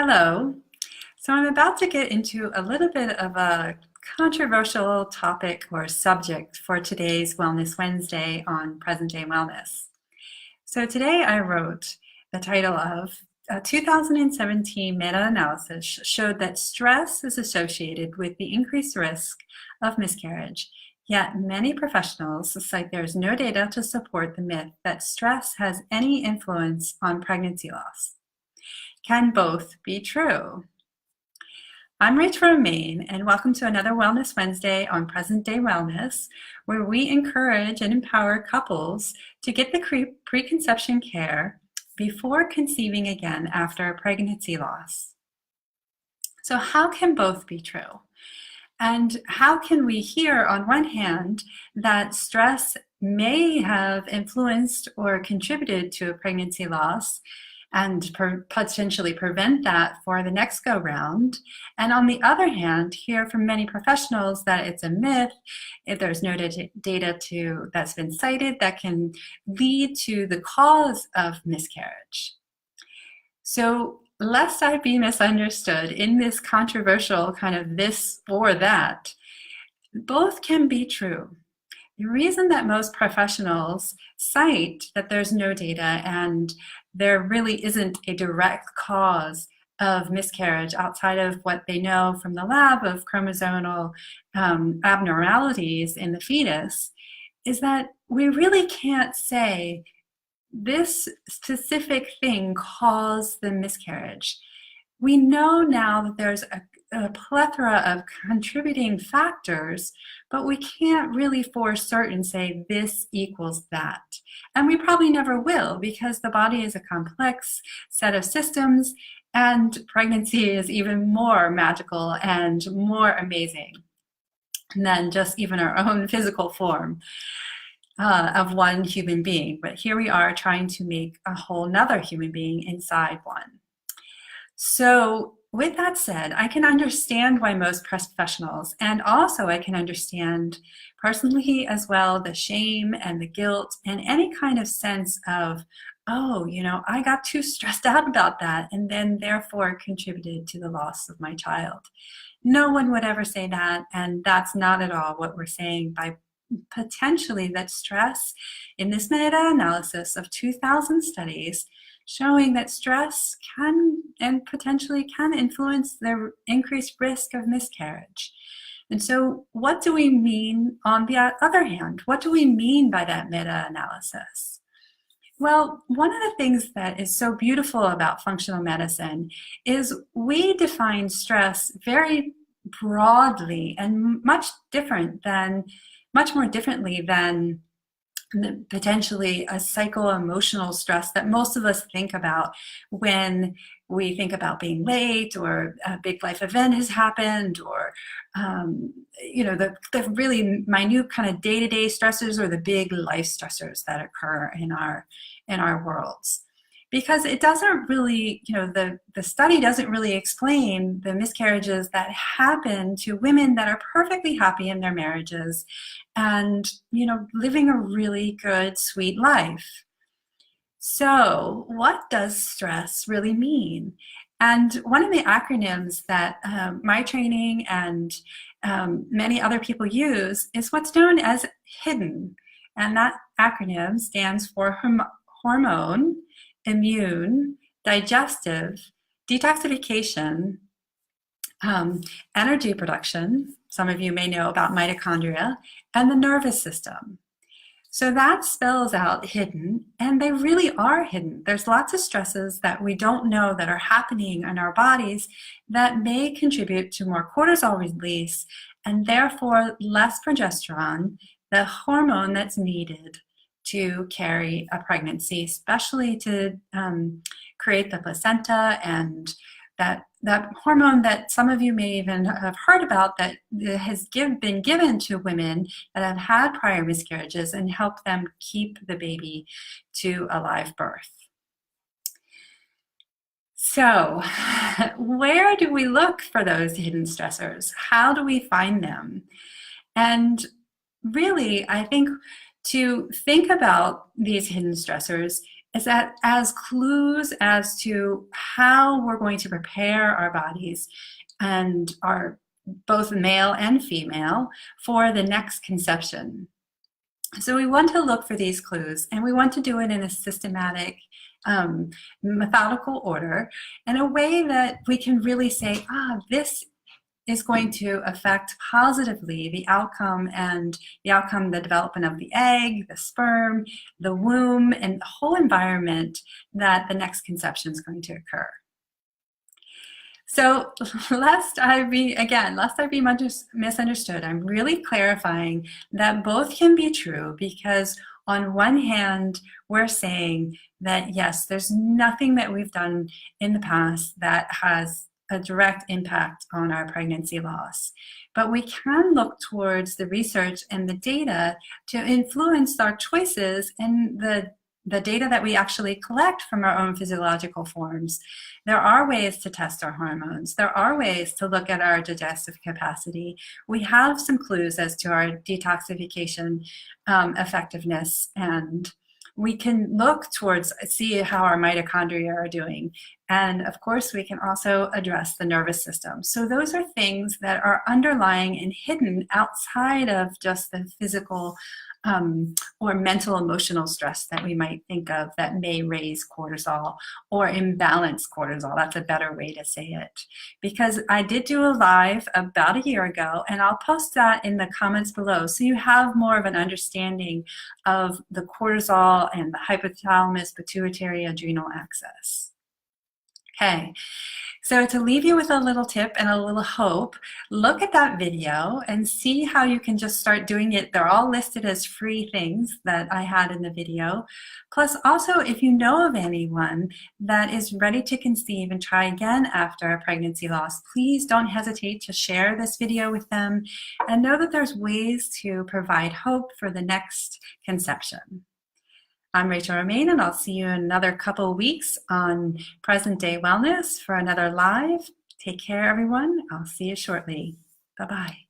Hello. So I'm about to get into a little bit of a controversial topic or subject for today's Wellness Wednesday on Present Day Wellness. So today I wrote the title of a 2017 meta-analysis showed that stress is associated with the increased risk of miscarriage. Yet many professionals cite there is no data to support the myth that stress has any influence on pregnancy loss. Can both be true? I'm Rach from Maine, and welcome to another Wellness Wednesday on Present Day Wellness, where we encourage and empower couples to get the preconception care before conceiving again after a pregnancy loss. So how can both be true? And how can we hear on one hand that stress may have influenced or contributed to a pregnancy loss and potentially prevent that for the next go round, and on the other hand hear from many professionals that it's a myth, if there's no data that's been cited that can lead to the cause of miscarriage. So lest I be misunderstood in this controversial kind of this or that, both can be true. The reason that most professionals cite that there's no data and there really isn't a direct cause of miscarriage outside of what they know from the lab of chromosomal abnormalities in the fetus is that we really can't say this specific thing caused the miscarriage. We know now that there's a plethora of contributing factors, but we can't really for certain say this equals that. And we probably never will, because the body is a complex set of systems, and pregnancy is even more magical and more amazing than just even our own physical form of one human being. But here we are trying to make a whole nother human being inside one. So with that said, I can understand why most professionals, and also I can understand personally as well, the shame and the guilt and any kind of sense of, oh, I got too stressed out about that and then therefore contributed to the loss of my child. No one would ever say that, and that's not at all what we're saying by potentially that stress in this meta-analysis of 2,000 studies showing that stress can and potentially can influence the increased risk of miscarriage. And so what do we mean on the other hand? What do we mean by that meta-analysis? Well, one of the things that is so beautiful about functional medicine is we define stress very broadly and much more differently than potentially a psycho-emotional stress that most of us think about when we think about being late or a big life event has happened, or the really minute kind of day-to-day stressors or the big life stressors that occur in our worlds. Because it doesn't really, the study doesn't really explain the miscarriages that happen to women that are perfectly happy in their marriages and, living a really good, sweet life. So what does stress really mean? And one of the acronyms that my training and many other people use is what's known as HIDDEN. And that acronym stands for hormone, immune, digestive, detoxification, energy production. Some of you may know about mitochondria, and the nervous system. So that spells out hidden, and they really are hidden. There's lots of stresses that we don't know that are happening in our bodies that may contribute to more cortisol release and therefore less progesterone, the hormone that's needed to carry a pregnancy, especially to create the placenta, and that hormone that some of you may even have heard about that has been given to women that have had prior miscarriages and help them keep the baby to a live birth. So where do we look for those hidden stressors? How do we find them? And really, I think to think about these hidden stressors is that as clues as to how we're going to prepare our bodies and our both male and female for the next conception. So we want to look for these clues, and we want to do it in a systematic, methodical order, in a way that we can really say, this is going to affect positively the outcome, the development of the egg, the sperm, the womb, and the whole environment that the next conception is going to occur. So lest I be misunderstood, I'm really clarifying that both can be true, because on one hand, we're saying that yes, there's nothing that we've done in the past that has a direct impact on our pregnancy loss. But we can look towards the research and the data to influence our choices and the data that we actually collect from our own physiological forms. There are ways to test our hormones. There are ways to look at our digestive capacity. We have some clues as to our detoxification effectiveness, and we can look towards, see how our mitochondria are doing. And of course, we can also address the nervous system. So those are things that are underlying and hidden outside of just the physical or mental emotional stress that we might think of that may raise cortisol or imbalance cortisol. That's a better way to say it. Because I did do a live about a year ago, and I'll post that in the comments below so you have more of an understanding of the cortisol and the hypothalamus pituitary adrenal axis. Okay. So to leave you with a little tip and a little hope, look at that video and see how you can just start doing it. They're all listed as free things that I had in the video. Plus also, if you know of anyone that is ready to conceive and try again after a pregnancy loss, please don't hesitate to share this video with them, and know that there's ways to provide hope for the next conception. I'm Rachel Romaine, and I'll see you in another couple of weeks on Present Day Wellness for another live. Take care, everyone. I'll see you shortly. Bye-bye.